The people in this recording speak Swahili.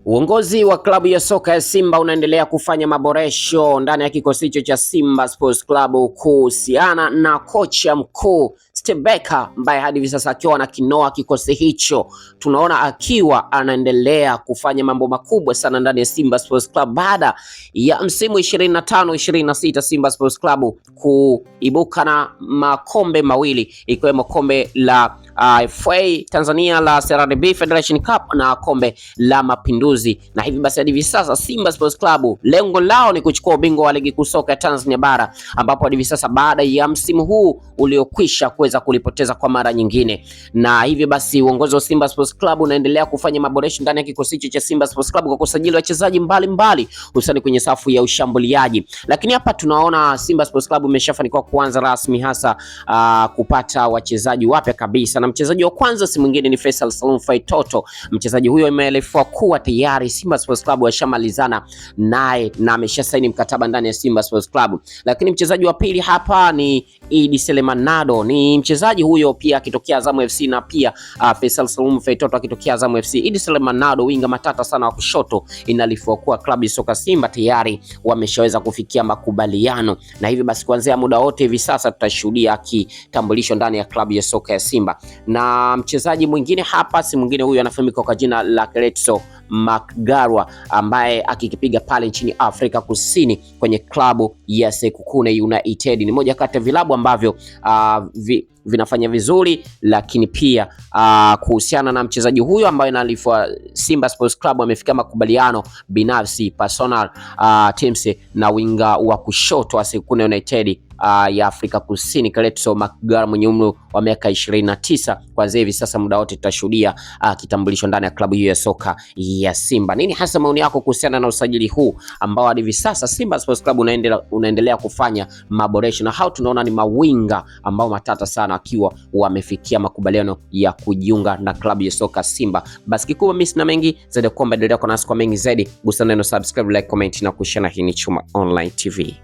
Uongozi wa klabu ya soka ya Simba unaendelea kufanya maboresho ndani ya kikosi hicho cha Simba Sports Club kuhusiana na kocha mkuu Steve Barker ambaye hadi hivi sasa akiwa anakinoa kikosi hicho. Tunaona akiwa anaendelea kufanya mambo makubwa sana ndani ya Simba Sports Club baada ya msimu 25-26 Simba Sports Club kuibuka na makombe mawili ikiwemo kombe la FA Tanzania la CRDB Federation Cup na kombe la Mapinduzi, na hivi basi hadi hivi sasa Simba Sports Club lengo lao ni kuchukua ubingwa wa ligi kuu soka ya Tanzania bara, ambapo hadi hivi sasa baada ya msimu huu uliokwisha kuweza kulipoteza kwa mara nyingine. Na hivi basi uongozi wa Simba Sports Club unaendelea kufanya maboresho ndani ya kikosi cha Simba Sports Club kwa kusajili wachezaji mbalimbali hususan kwenye safu ya ushambuliaji. Lakini hapa tunaona Simba Sports Club imeshafanikiwa kuanza rasmi hasa kupata wachezaji wapya kabisa, na mchezaji wa kwanza si mwingine ni Faisal Salum Faitoto. Mchezaji huyo imeelezwa kuwa tayari Simba Sports Club washamalizana naye na ameshasaini mkataba ndani ya Simba Sports Club. Lakini mchezaji wa pili hapa ni Idi Selemanado, ni mchezaji huyo pia akitokea Azam FC, na pia Faisal Salum Faitoto akitokea Azam FC. Idi Selemanado winga matata sana wa kushoto, inalifua kuwa klabu ya soka Simba tayari wameshaweza kufikia makubaliano, na hivi basi kuanzia muda wote hivi sasa tutashuhudia kitambulisho ndani ya klabu ya soka ya Simba. Na mchezaji mwingine hapa si mwingine, huyu anafahamika kwa jina la Keletso Mnangagwa ambaye akikipiga pale nchini Afrika Kusini kwenye klabu ya Sekhukhune United. Ni moja kati ya vilabu ambavyo vinafanya vizuri, lakini pia kuhusiana na mchezaji huyo ambaye analifwa Simba Sports Club amefika makubaliano binafsi personal terms na winga wa kushoto wa Sekhukhune United ya Afrika Kusini Keletso Mnangagwa mwenye umri wa miaka 29. Kwanza hivi sasa muda wote tutashuhudia kitambulisho ndani ya klabu hiyo ya soka ya Simba. Nini hasa maoni yako kuhusiana na usajili huu ambao hadi hivi sasa Simba Sports Club unaendelea kufanya maboresho, na hao tunaona ni mawinga ambao matata sana akiwa wamefikia makubaliano ya kujiunga na klabu ya soka Simba. Basi kikubwa mimi sina mengi zaidi, kuomba endelea kwa nasi kwa mengi zaidi, gusa neno subscribe, like, comment na kushare, na hii ni Chuma Online TV.